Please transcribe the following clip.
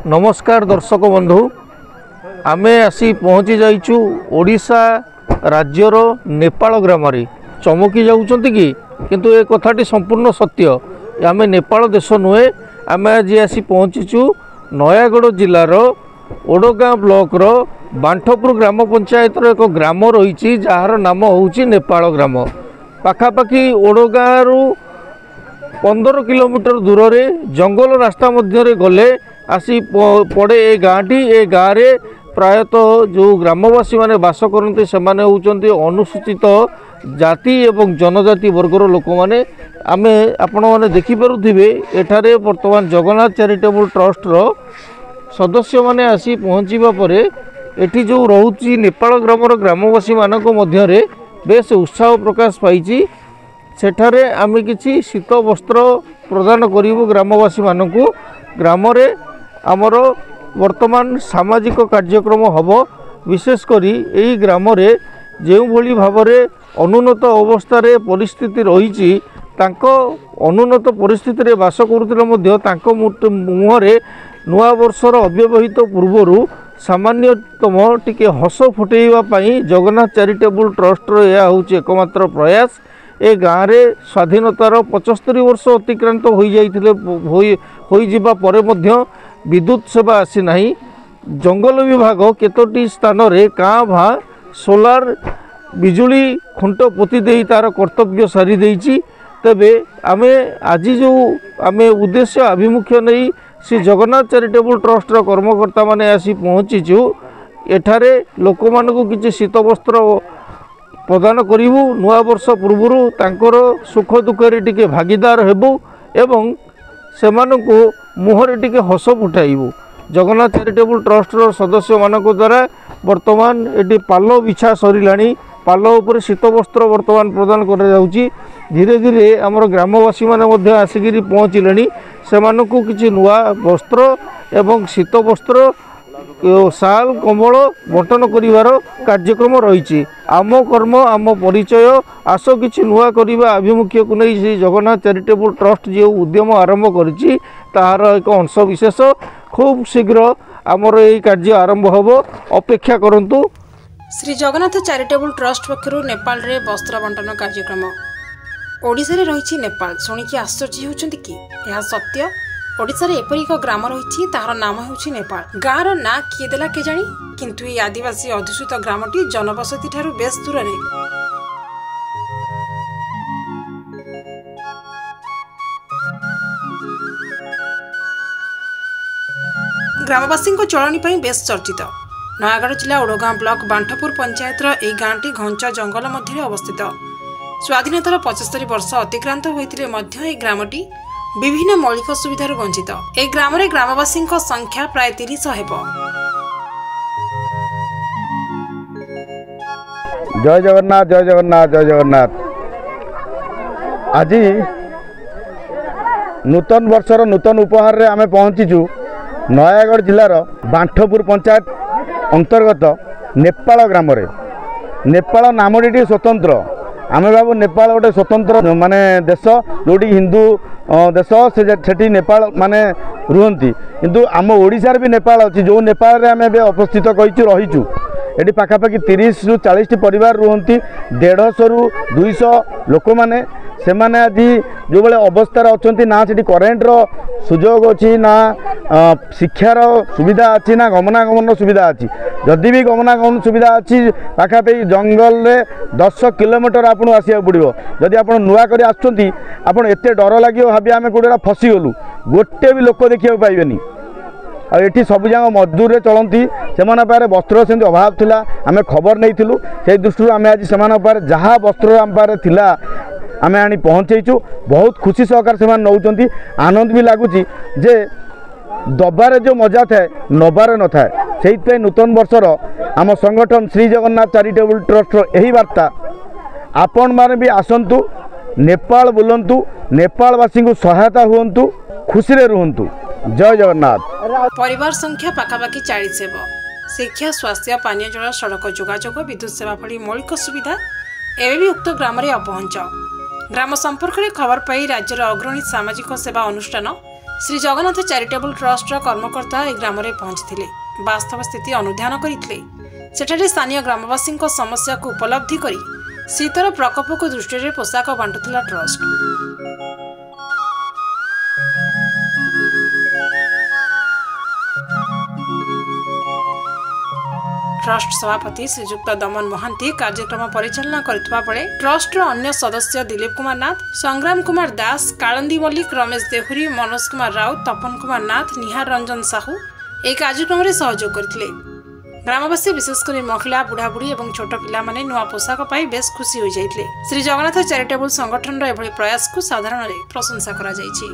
नमस्कार दर्शक बंधु आमे आसी पहुँची जाइचु ओडिशा राज्यर नेपाल ग्राम रे चमकी जाउछंती कि किंतु ए कथाटी संपूर्ण सत्य आमे नेपाल देश नुहे आमे आज आसी पहुँचीचु नयागढ़ जिलार ओडगाँ ब्लॉक रो बांठपुर ग्राम पंचायत रो एक ग्राम रही जार नाम होउची नेपाल ग्राम पाखापाखि ओडगाँ रु 15 किलोमीटर दूर रे जंगल रास्ता मध्य गले आसी पड़े ए गाँटी ए गाँव रे प्रायतः जो ग्रामवासी माने बास करते से अनुसूचित जाति एवं जनजाति वर्गर लोक मैंने आमे आपण मैंने देखिपे एठारे वर्तमान जगन्नाथ चैरिटेबल ट्रस्ट रो सदस्य माने आसी पहुँचवा परे एठी जो रोची नेपाल ग्रामर ग्रामवासी मानक मध्य बेस उत्साह प्रकाश पाई सेठारे आमे किछि शीत वस्त्र प्रदान करिवु ग्रामवासी मानकु ग्राम रे आमर वर्तमान सामाजिक कार्यक्रम हब विशेष करी एही ग्राम रे जेउ भली भाबरे अनुन्नत अवस्था रे परिस्थिति रहिछि तांको अनुन्नत परिस्थिति रे बास करुतिले मध्य तांको मुहरे नुआ वर्षर अव्यवहित पूर्वरु सामान्यतम टिके हस फुटेइबा पई जगन्नाथ चैरिटेबल ट्रस्ट रो या होछि एकमात्र प्रयास ए गाँव रे स्वाधीनतार 75 वर्ष अतिक्रांत हो जिबा परे मध्य विद्युत सेवा आसी नाही जंगल विभाग केतोटी स्थान रे काँ भा सोलार बिजुली खुंट पोती देई तार कर्तव्य सारी देइछि तबे आमे आज जो आमे उद्देश्य आभिमुख्य नहीं श्री जगन्नाथ चैरिटेबल ट्रस्ट रो कर्मकर्ता माने आसी पहुँचीचु एठारे लोक मानकु किछि शीत वस्त्र प्रदान करिवु नुआ वर्ष पूर्व तांकर सुख दुखे टिके भागीदार हेबु एवं सेमानकु मुहरे टिके हस फुटाइबु जगन्नाथ चैरिटेबल ट्रस्ट रो सदस्य मानक द्वारा वर्तमान एटी पाल बिछा सरिलाणी पाल उपर शीत वस्त्र वर्तमान प्रदान करा जाउची धीरे धीरे आमर ग्रामवासी माने मध्य आसिगिरी पहुँचले सेमानकु किछि नुआ वस्त्र एवं शीत वस्त्र साल कम्बल बंटन करिवार कार्यक्रम रही आम कर्म आम परिचय आस किछि नुआ करिबा अभिमुख्य को नहीं श्री जगन्नाथ चैरिटेबल ट्रस्ट जो उद्यम आरंभ करिछि ताहार एक अंश विशेष खूब शीघ्र आमर यही कार्य आरंभ होब अपेक्षा करंतु। श्री जगन्नाथ चैरिटेबल ट्रस्ट पक्षरु नेपाल रे वस्त्र बंटन कार्यक्रम ओडिसा रे रहिछि नेपाल सुनिकी आश्चर्य होउछन्ति कि यह सत्य ओडिसा रे एपरि एक ग्राम रही तार नाम होउछि नेपाल गाँव ना किए देला के जानी किंतु ये आदिवासी अधुषित ग्रामटी जनबसती ठारू बेस दूर रे ग्रामवासी चलनी पर बेस चर्चित नयागढ़ जिला ओडगाँ ब्लॉक बांठपुर पंचायत ए गाँटी घंचा जंगल मध्य अवस्थित स्वाधीनतार 75 वर्ष अतिक्रांत होते ग्रामटी विभिन्न मौलिक सुविधार वंचित ए ग्राम रे ग्रामवासी संख्या प्राय 30 हेब। जय जगन्नाथ जय जगन्नाथ जय जगन्नाथ। आज नूतन वर्षर नूतन उपहार रे आमे पहुँचीचु नयागढ़ जिलार बांठपुर पंचायत अंतर्गत नेपाल ग्राम रे। नेपाल नामटी स्वतंत्र आमे बाबू नेपाल गोटे स्वतंत्र माने देश जोटी हिंदू देश से नेपाल माने रुहंती किंतु आम ओडिशा रे भी नेपाल अछि जो नेपाल रे आमे उपस्थित कहिचु रहिचु एटी पाखापाखि 30 रु 40 परिवार रुहंती 150 रु 200 लोक माने से माने आज जो बड़े अवस्थार अच्छा ना से करेन्ट सुजोग अच्छी ना शिक्षार सुविधा अच्छी ना गमनागमन सुविधा अच्छी जदि भी गमनागमन सुविधा अच्छी पाखापाखि जंगल में 10 किलोमीटर आपको आसवा पड़ो जदि आप नुआ कर आते डर लगे भावी आम कौटे फसीगलु गोटे भी लोक देखा पाइबेनी आठी सब जाक मजदूर रे चलती से वस्त्र से अभाव थिला आम खबर नहीं से दृष्टि आम आज से जहाँ वस्त्र आम पारे थिला आम आनी पहुँचेचु बहुत खुशी सहकार से नौकरी आनंद भी लगुच जे दबारे जो मजा थाए नबारे न थाए से नूतन वर्षर आम संगठन श्री जगन्नाथ चैरिटेबल ट्रस्ट यही वार्ता आपण माने भी आसंतु नेपाल बुलंतु नेपालवासी को सहायता हुंतु खुशी रे रुहंतु। जय जगन्नाथ। परिवार संख्या पाखापाखि 40 हेब। शिक्षा स्वास्थ्य पानीय जल सड़क जोगाजोग विद्युत सेवा भली मौलिक सुविधा एवं भी उक्त ग्राम रे अपहंच ग्राम संपर्क में खबर पाई राज्यर अग्रणी सामाजिक सेवा अनुष्ठान श्री जगन्नाथ चैरिटेबल ट्रस्ट कर्मकर्ता ए ग्राम में पहुंची वास्तव स्थिति अनुधान करते सेठारे स्थानीय ग्रामवासी समस्या को उपलब्धि कर शीतर प्रकोप को दृष्टि पोशाक बांटुला ट्रस्ट। ट्रस्ट सभापति श्रीजुक्त दमन महांती कार्यक्रम परिचालना करथिबा बेले ट्रस्ट अन्य सदस्य दिलीप कुमार नाथ, संग्राम कुमार दास, कालंदी मल्लिक, रमेश देहुरी, मनोज कुमार राउत, तपन कुमार नाथ, निहार रंजन साहू ए कार्यक्रम में सहयोग करथिले। ग्रामवासी विशेषकर महिला, बुढ़ाबुढ़ी और छोट पिला माने नुआ पोशाक पाई बेस खुशी हो जाइथिले। श्री जगन्नाथ चैरिटेबल संगठन एभली प्रयास को साधारण प्रशंसा करा जाइछि।